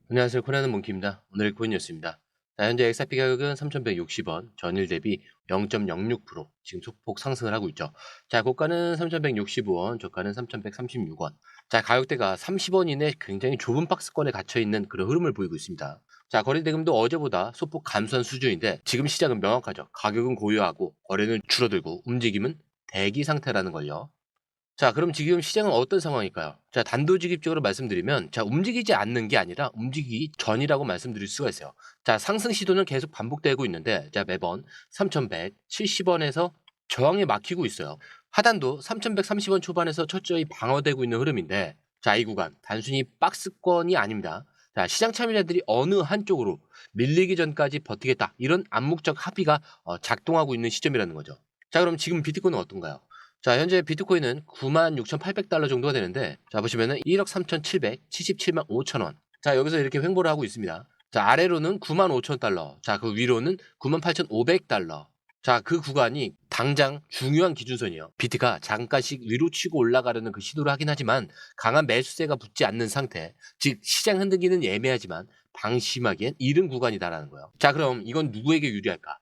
안녕하세요. 코난의 몽키입니다. 오늘 코인 뉴스입니다. 자, 현재 XRP 가격은 3,160원, 전일 대비 0.06% 지금 소폭 상승을 하고 있죠. 자, 고가는 3,165원, 저가는 3,136원. 자, 가격대가 30원 이내 굉장히 좁은 박스권에 갇혀 있는 그런 흐름을 보이고 있습니다. 자, 거래 대금도 어제보다 소폭 감소한 수준인데 지금 시장은 명확하죠. 가격은 고요하고 거래는 줄어들고 움직임은 대기 상태라는 걸요. 자, 그럼 지금 시장은 어떤 상황일까요? 자, 단도직입적으로 말씀드리면, 자, 움직이지 않는 게 아니라 움직이기 전이라고 말씀드릴 수가 있어요. 자, 상승 시도는 계속 반복되고 있는데, 자, 매번 3,170원에서 저항에 막히고 있어요. 하단도 3,130원 초반에서 철저히 방어되고 있는 흐름인데, 자, 이 구간 단순히 박스권이 아닙니다. 자, 시장 참여자들이 어느 한쪽으로 밀리기 전까지 버티겠다, 이런 암묵적 합의가 작동하고 있는 시점이라는 거죠. 자, 그럼 지금 비트코인은 어떤가요? 자, 현재 비트코인은 96,800달러 정도가 되는데, 자, 보시면은 1억 3,777만 5천 원. 자, 여기서 이렇게 횡보를 하고 있습니다. 자, 아래로는 95,000달러. 자, 그 위로는 98,500달러. 자, 그 구간이 당장 중요한 기준선이에요. 비트가 잠깐씩 위로 치고 올라가려는 그 시도를 하긴 하지만 강한 매수세가 붙지 않는 상태. 즉, 시장 흔들기는 애매하지만 방심하기엔 이른 구간이다라는 거예요. 자, 그럼 이건 누구에게 유리할까?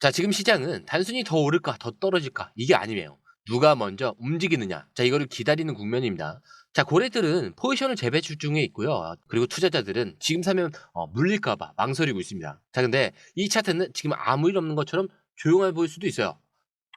자, 지금 시장은 단순히 더 오를까, 더 떨어질까? 이게 아니에요. 누가 먼저 움직이느냐. 자, 이거를 기다리는 국면입니다. 자, 고래들은 포지션을 재배치 중에 있고요. 그리고 투자자들은 지금 사면 물릴까봐 망설이고 있습니다. 자, 근데 이 차트는 지금 아무 일 없는 것처럼 조용해 보일 수도 있어요.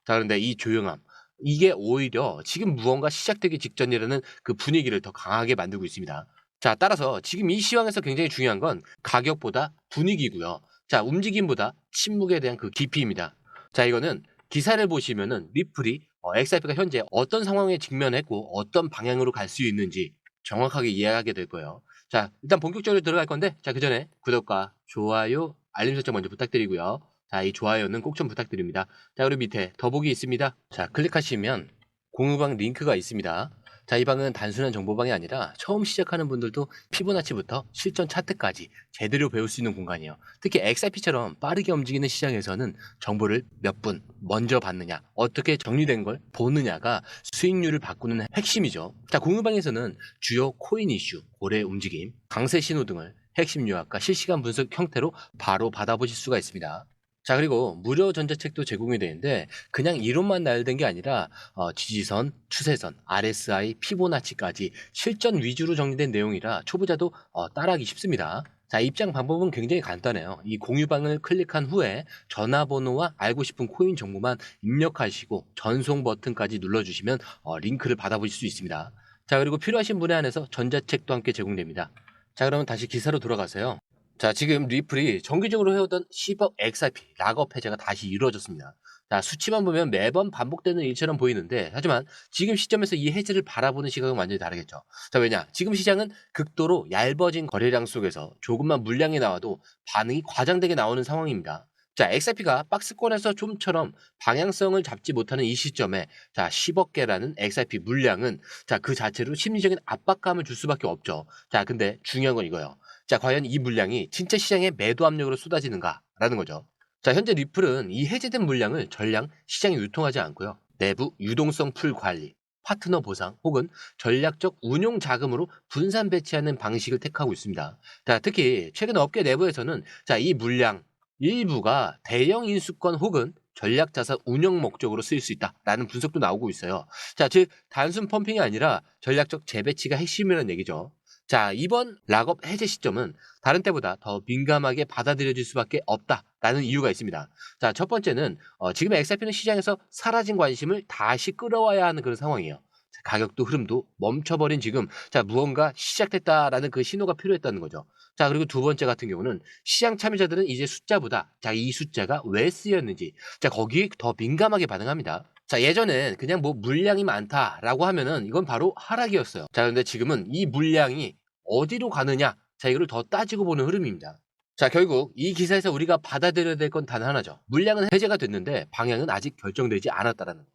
자, 그런데 이 조용함, 이게 오히려 지금 무언가 시작되기 직전이라는 그 분위기를 더 강하게 만들고 있습니다. 자, 따라서 지금 이 시황에서 굉장히 중요한 건 가격보다 분위기고요. 자, 움직임보다 침묵에 대한 그 깊이입니다. 자, 이거는 기사를 보시면은 리플이 XRP가 현재 어떤 상황에 직면했고 어떤 방향으로 갈 수 있는지 정확하게 이해하게 될 거예요. 자, 일단 본격적으로 들어갈 건데, 자, 그 전에 구독과 좋아요, 알림 설정 먼저 부탁드리고요. 자, 이 좋아요는 꼭 좀 부탁드립니다. 자, 그리고 밑에 더보기 있습니다. 자, 클릭하시면 공유방 링크가 있습니다. 자, 이 방은 단순한 정보방이 아니라 처음 시작하는 분들도 피보나치부터 실전 차트까지 제대로 배울 수 있는 공간이에요. 특히 XRP처럼 빠르게 움직이는 시장에서는 정보를 몇 분 먼저 받느냐, 어떻게 정리된 걸 보느냐가 수익률을 바꾸는 핵심이죠. 자, 공유방에서는 주요 코인 이슈, 고래 움직임, 강세 신호 등을 핵심 요약과 실시간 분석 형태로 바로 받아보실 수가 있습니다. 자, 그리고 무료 전자책도 제공이 되는데 그냥 이론만 나열된 게 아니라 지지선, 추세선, RSI, 피보나치까지 실전 위주로 정리된 내용이라 초보자도 따라하기 쉽습니다. 자, 입장 방법은 굉장히 간단해요. 이 공유방을 클릭한 후에 전화번호와 알고 싶은 코인 정보만 입력하시고 전송 버튼까지 눌러주시면 링크를 받아보실 수 있습니다. 자, 그리고 필요하신 분에 한해서 전자책도 함께 제공됩니다. 자, 그러면 다시 기사로 돌아가세요. 자, 지금 리플이 정기적으로 해오던 10억 XRP 락업 해제가 다시 이루어졌습니다. 자, 수치만 보면 매번 반복되는 일처럼 보이는데, 하지만 지금 시점에서 이 해제를 바라보는 시각은 완전히 다르겠죠. 자, 왜냐? 지금 시장은 극도로 얇아진 거래량 속에서 조금만 물량이 나와도 반응이 과장되게 나오는 상황입니다. 자, XRP가 박스권에서 좀처럼 방향성을 잡지 못하는 이 시점에, 자, 10억 개라는 XRP 물량은, 자, 그 자체로 심리적인 압박감을 줄 수밖에 없죠. 자, 근데 중요한 건 이거예요. 자, 과연 이 물량이 진짜 시장에 매도 압력으로 쏟아지는가라는 거죠. 자, 현재 리플은 이 해제된 물량을 전량 시장에 유통하지 않고요. 내부 유동성 풀 관리, 파트너 보상 혹은 전략적 운용 자금으로 분산 배치하는 방식을 택하고 있습니다. 자, 특히 최근 업계 내부에서는 자, 이 물량 일부가 대형 인수권 혹은 전략 자산 운영 목적으로 쓰일 수 있다라는 분석도 나오고 있어요. 자, 즉 단순 펌핑이 아니라 전략적 재배치가 핵심이라는 얘기죠. 자, 이번 락업 해제 시점은 다른 때보다 더 민감하게 받아들여질 수밖에 없다라는 이유가 있습니다. 자, 첫 번째는 지금 XRP는 시장에서 사라진 관심을 다시 끌어와야 하는 그런 상황이에요. 자, 가격도 흐름도 멈춰버린 지금, 자, 무언가 시작됐다라는 그 신호가 필요했다는 거죠. 자, 그리고 두 번째 같은 경우는 시장 참여자들은 이제 숫자보다, 자, 이 숫자가 왜 쓰였는지, 자, 거기에 더 민감하게 반응합니다. 자, 예전엔 그냥 뭐 물량이 많다라고 하면은 이건 바로 하락이었어요. 자, 근데 지금은 이 물량이 어디로 가느냐, 자, 이거를 더 따지고 보는 흐름입니다. 자, 결국 이 기사에서 우리가 받아들여야 될 건 단 하나죠. 물량은 해제가 됐는데 방향은 아직 결정되지 않았다라는 거.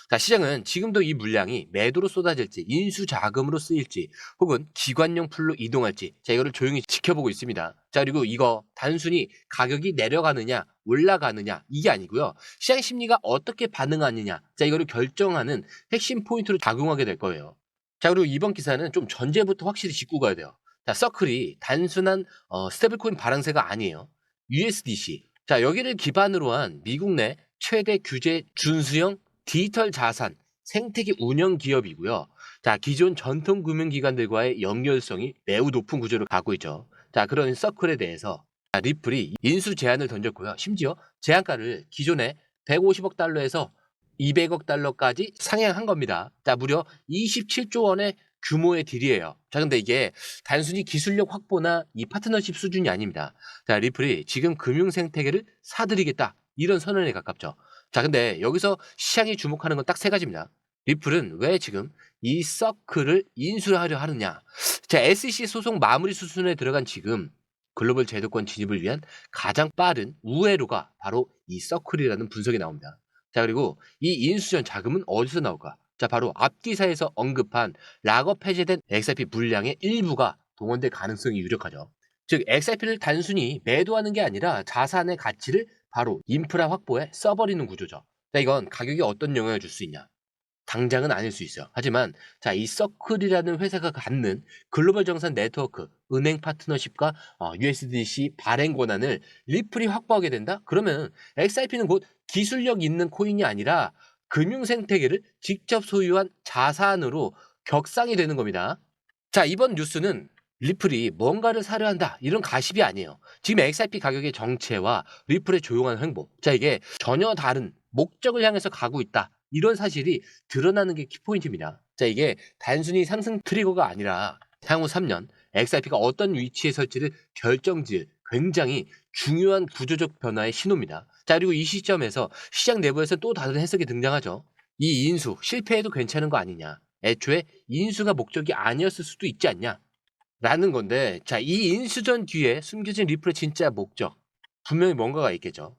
자, 시장은 지금도 이 물량이 매도로 쏟아질지, 인수 자금으로 쓰일지, 혹은 기관용 풀로 이동할지, 자, 이거를 조용히 지켜보고 있습니다. 자, 그리고 이거 단순히 가격이 내려가느냐, 올라가느냐, 이게 아니고요. 시장 심리가 어떻게 반응하느냐, 자, 이거를 결정하는 핵심 포인트로 작용하게 될 거예요. 자, 그리고 이번 기사는 좀 전제부터 확실히 짚고 가야 돼요. 자, 서클이 단순한 스테이블코인 발행세가 아니에요. USDC. 자, 여기를 기반으로 한 미국 내 최대 규제 준수형 디지털 자산 생태계 운영 기업이고요. 자, 기존 전통 금융기관들과의 연결성이 매우 높은 구조를 갖고 있죠. 자, 그런 서클에 대해서 리플이 인수 제한을 던졌고요. 심지어 제한가를 기존에 150억 달러에서 200억 달러까지 상향한 겁니다. 자, 무려 27조 원의 규모의 딜이에요. 자, 근데 이게 단순히 기술력 확보나 이 파트너십 수준이 아닙니다. 자, 리플이 지금 금융 생태계를 사들이겠다, 이런 선언에 가깝죠. 자, 근데 여기서 시장이 주목하는 건 딱 세 가지입니다. 리플은 왜 지금 이 서클을 인수하려 하느냐. 자, SEC 소송 마무리 수순에 들어간 지금 글로벌 제도권 진입을 위한 가장 빠른 우회로가 바로 이 서클이라는 분석이 나옵니다. 자, 그리고 이 인수전 자금은 어디서 나올까? 자, 바로 앞기사에서 언급한 락업 해제된 XRP 물량의 일부가 동원될 가능성이 유력하죠. 즉, XRP를 단순히 매도하는 게 아니라 자산의 가치를 바로 인프라 확보에 써버리는 구조죠. 자, 이건 가격에 어떤 영향을 줄 수 있냐? 당장은 아닐 수 있어요. 하지만 자, 이 서클이라는 회사가 갖는 글로벌 정산 네트워크, 은행 파트너십과 USDC 발행 권한을 리플이 확보하게 된다? 그러면 XRP는 곧 기술력 있는 코인이 아니라 금융 생태계를 직접 소유한 자산으로 격상이 되는 겁니다. 자, 이번 뉴스는 리플이 뭔가를 사려 한다, 이런 가십이 아니에요. 지금 XRP 가격의 정체와 리플의 조용한 행보, 자, 이게 전혀 다른 목적을 향해서 가고 있다, 이런 사실이 드러나는 게 키포인트입니다. 자, 이게 단순히 상승 트리거가 아니라 향후 3년 XRP가 어떤 위치에 설지를 결정지을 굉장히 중요한 구조적 변화의 신호입니다. 자, 그리고 이 시점에서 시장 내부에서 또 다른 해석이 등장하죠. 이 인수 실패해도 괜찮은 거 아니냐, 애초에 인수가 목적이 아니었을 수도 있지 않냐, 라는 건데, 자, 이 인수전 뒤에 숨겨진 리플의 진짜 목적, 분명히 뭔가가 있겠죠.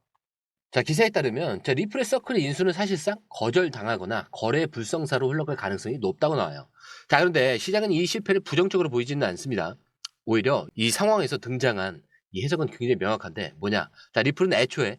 자, 기사에 따르면 자, 리플의 서클의 인수는 사실상 거절당하거나 거래 불성사로 흘러갈 가능성이 높다고 나와요. 자, 그런데 시장은 이 실패를 부정적으로 보이지는 않습니다. 오히려 이 상황에서 등장한 이 해석은 굉장히 명확한데, 뭐냐? 자, 리플은 애초에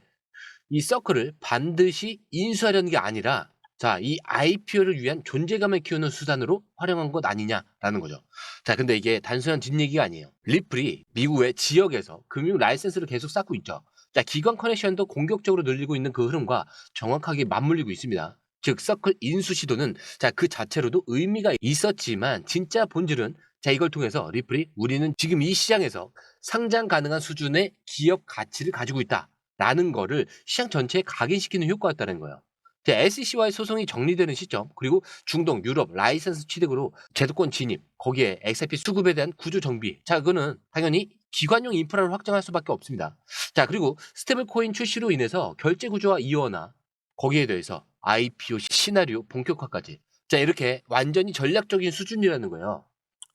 이 서클을 반드시 인수하려는 게 아니라, 자, 이 IPO를 위한 존재감을 키우는 수단으로 활용한 것 아니냐라는 거죠. 자, 근데 이게 단순한 뒷얘기가 아니에요. 리플이 미국의 지역에서 금융 라이센스를 계속 쌓고 있죠. 자, 기관 커넥션도 공격적으로 늘리고 있는 그 흐름과 정확하게 맞물리고 있습니다. 즉, 서클 인수 시도는 자, 그 자체로도 의미가 있었지만 진짜 본질은, 자, 이걸 통해서 리플이 우리는 지금 이 시장에서 상장 가능한 수준의 기업 가치를 가지고 있다, 라는 거를 시장 전체에 각인시키는 효과였다는 거예요. SEC와의 소송이 정리되는 시점, 그리고 중동, 유럽 라이센스 취득으로 제도권 진입, 거기에 XRP 수급에 대한 구조 정비. 자, 그거는 당연히 기관용 인프라를 확장할 수밖에 없습니다. 자, 그리고 스테이블 코인 출시로 인해서 결제 구조와 이원화, 거기에 대해서 IPO 시나리오 본격화까지. 자, 이렇게 완전히 전략적인 수준이라는 거예요.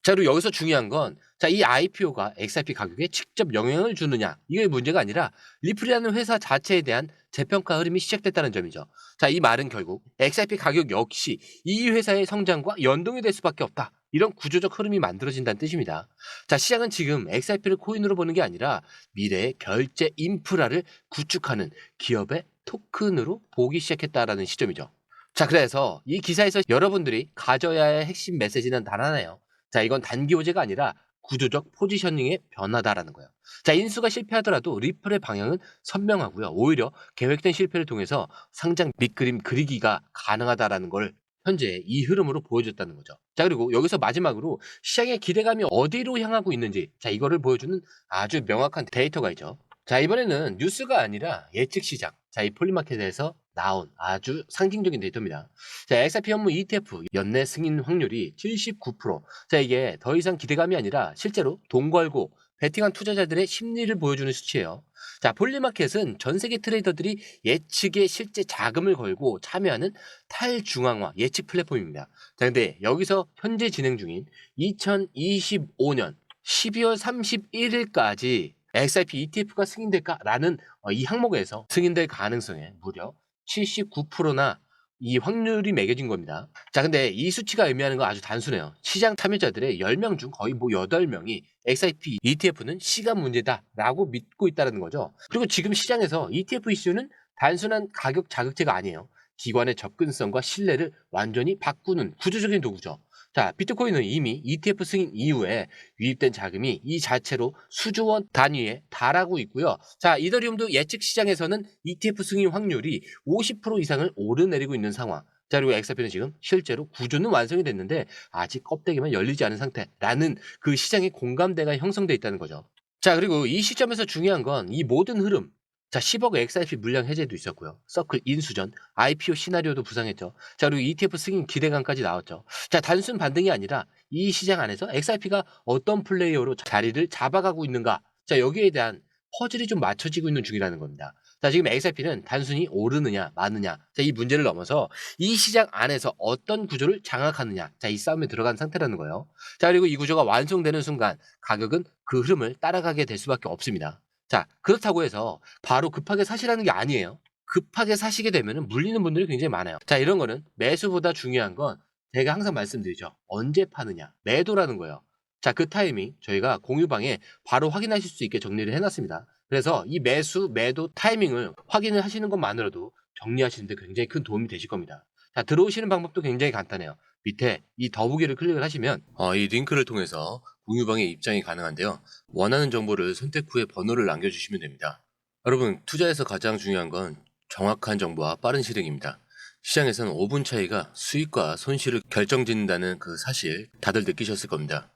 자, 그리고 여기서 중요한 건, 자, 이 IPO가 XRP 가격에 직접 영향을 주느냐, 이게 문제가 아니라 리플이라는 회사 자체에 대한 재평가 흐름이 시작됐다는 점이죠. 자, 이 말은 결국 XRP 가격 역시 이 회사의 성장과 연동이 될 수밖에 없다, 이런 구조적 흐름이 만들어진다는 뜻입니다. 자, 시장은 지금 XRP를 코인으로 보는 게 아니라 미래의 결제 인프라를 구축하는 기업의 토큰으로 보기 시작했다라는 시점이죠. 자, 그래서 이 기사에서 여러분들이 가져야 할 핵심 메시지는 단 하나예요. 자, 이건 단기 호재가 아니라 구조적 포지셔닝의 변화다라는 거예요. 자, 인수가 실패하더라도 리플의 방향은 선명하고요. 오히려 계획된 실패를 통해서 상장 밑그림 그리기가 가능하다라는 걸 현재 이 흐름으로 보여줬다는 거죠. 자, 그리고 여기서 마지막으로 시장의 기대감이 어디로 향하고 있는지, 자, 이거를 보여주는 아주 명확한 데이터가 있죠. 자, 이번에는 뉴스가 아니라 예측 시장. 자, 이 폴리마켓에서 나온 아주 상징적인 데이터입니다. 자, XRP 현무 ETF 연내 승인 확률이 79%. 자, 이게 더 이상 기대감이 아니라 실제로 돈 걸고 베팅한 투자자들의 심리를 보여주는 수치예요. 자, 폴리마켓은 전 세계 트레이더들이 예측에 실제 자금을 걸고 참여하는 탈중앙화 예측 플랫폼입니다. 자, 근데 여기서 현재 진행 중인 2025년 12월 31일까지 XRP ETF가 승인될까라는 이 항목에서 승인될 가능성에 무려 79%나 이 확률이 매겨진 겁니다. 자, 근데 이 수치가 의미하는 건 아주 단순해요. 시장 참여자들의 10명 중 거의 뭐 8명이 XRP ETF는 시간 문제다라고 믿고 있다는 거죠. 그리고 지금 시장에서 ETF 이슈는 단순한 가격 자극제가 아니에요. 기관의 접근성과 신뢰를 완전히 바꾸는 구조적인 도구죠. 자, 비트코인은 이미 ETF 승인 이후에 유입된 자금이 이 자체로 수조 원 단위에 달하고 있고요. 자, 이더리움도 예측 시장에서는 ETF 승인 확률이 50% 이상을 오르내리고 있는 상황. 자, 그리고 엑스아피는 지금 실제로 구조는 완성이 됐는데 아직 껍데기만 열리지 않은 상태라는 그 시장의 공감대가 형성돼 있다는 거죠. 자, 그리고 이 시점에서 중요한 건 이 모든 흐름. 자, 10억 XRP 물량 해제도 있었고요. 서클 인수전, IPO 시나리오도 부상했죠. 자, 그리고 ETF 승인 기대감까지 나왔죠. 자, 단순 반등이 아니라 이 시장 안에서 XRP가 어떤 플레이어로 자리를 잡아가고 있는가. 자, 여기에 대한 퍼즐이 좀 맞춰지고 있는 중이라는 겁니다. 자, 지금 XRP는 단순히 오르느냐 마느냐. 자, 이 문제를 넘어서 이 시장 안에서 어떤 구조를 장악하느냐. 자, 이 싸움에 들어간 상태라는 거예요. 자, 그리고 이 구조가 완성되는 순간 가격은 그 흐름을 따라가게 될 수밖에 없습니다. 자, 그렇다고 해서 바로 급하게 사시라는 게 아니에요. 급하게 사시게 되면 물리는 분들이 굉장히 많아요. 자, 이런 거는 매수보다 중요한 건 제가 항상 말씀드리죠. 언제 파느냐. 매도라는 거예요. 자, 그 타이밍 저희가 공유방에 바로 확인하실 수 있게 정리를 해놨습니다. 그래서 이 매수, 매도 타이밍을 확인을 하시는 것만으로도 정리하시는데 굉장히 큰 도움이 되실 겁니다. 자, 들어오시는 방법도 굉장히 간단해요. 밑에 이 더보기를 클릭을 하시면 이 링크를 통해서 공유방에 입장이 가능한데요. 원하는 정보를 선택 후에 번호를 남겨주시면 됩니다. 여러분, 투자에서 가장 중요한 건 정확한 정보와 빠른 실행입니다. 시장에서는 5분 차이가 수익과 손실을 결정짓는다는 그 사실 다들 느끼셨을 겁니다.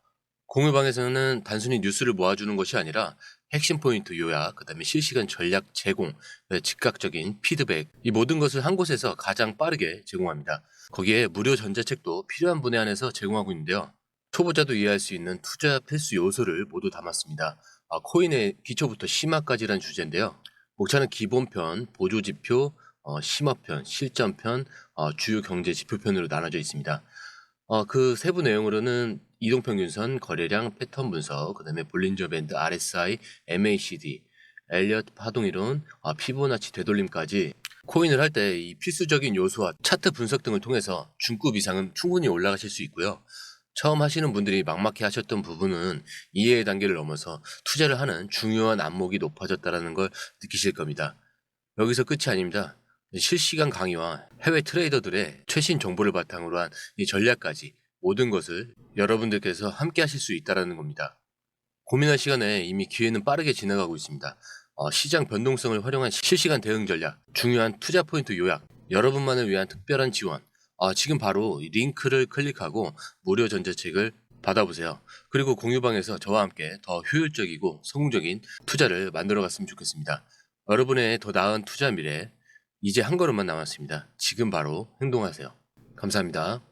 공유방에서는 단순히 뉴스를 모아주는 것이 아니라 핵심 포인트 요약, 그 다음에 실시간 전략 제공, 즉각적인 피드백, 이 모든 것을 한 곳에서 가장 빠르게 제공합니다. 거기에 무료 전자책도 필요한 분에 한해서 제공하고 있는데요. 초보자도 이해할 수 있는 투자 필수 요소를 모두 담았습니다. 코인의 기초부터 심화까지란 주제인데요. 목차는 기본편, 보조지표, 심화편, 실전편, 주요 경제 지표편으로 나눠져 있습니다. 그 세부 내용으로는 이동평균선, 거래량, 패턴 분석, 그 다음에 볼린저 밴드, RSI, MACD, 엘리엇 파동이론, 피보나치 되돌림까지 코인을 할 때 이 필수적인 요소와 차트 분석 등을 통해서 중급 이상은 충분히 올라가실 수 있고요. 처음 하시는 분들이 막막해 하셨던 부분은 이해의 단계를 넘어서 투자를 하는 중요한 안목이 높아졌다는 걸 느끼실 겁니다. 여기서 끝이 아닙니다. 실시간 강의와 해외 트레이더들의 최신 정보를 바탕으로 한 이 전략까지 모든 것을 여러분들께서 함께 하실 수 있다는 겁니다. 고민할 시간에 이미 기회는 빠르게 지나가고 있습니다. 시장 변동성을 활용한 실시간 대응 전략, 중요한 투자 포인트 요약, 여러분만을 위한 특별한 지원. 지금 바로 이 링크를 클릭하고 무료 전자책을 받아보세요. 그리고 공유방에서 저와 함께 더 효율적이고 성공적인 투자를 만들어 갔으면 좋겠습니다. 여러분의 더 나은 투자 미래, 이제 한 걸음만 남았습니다. 지금 바로 행동하세요. 감사합니다.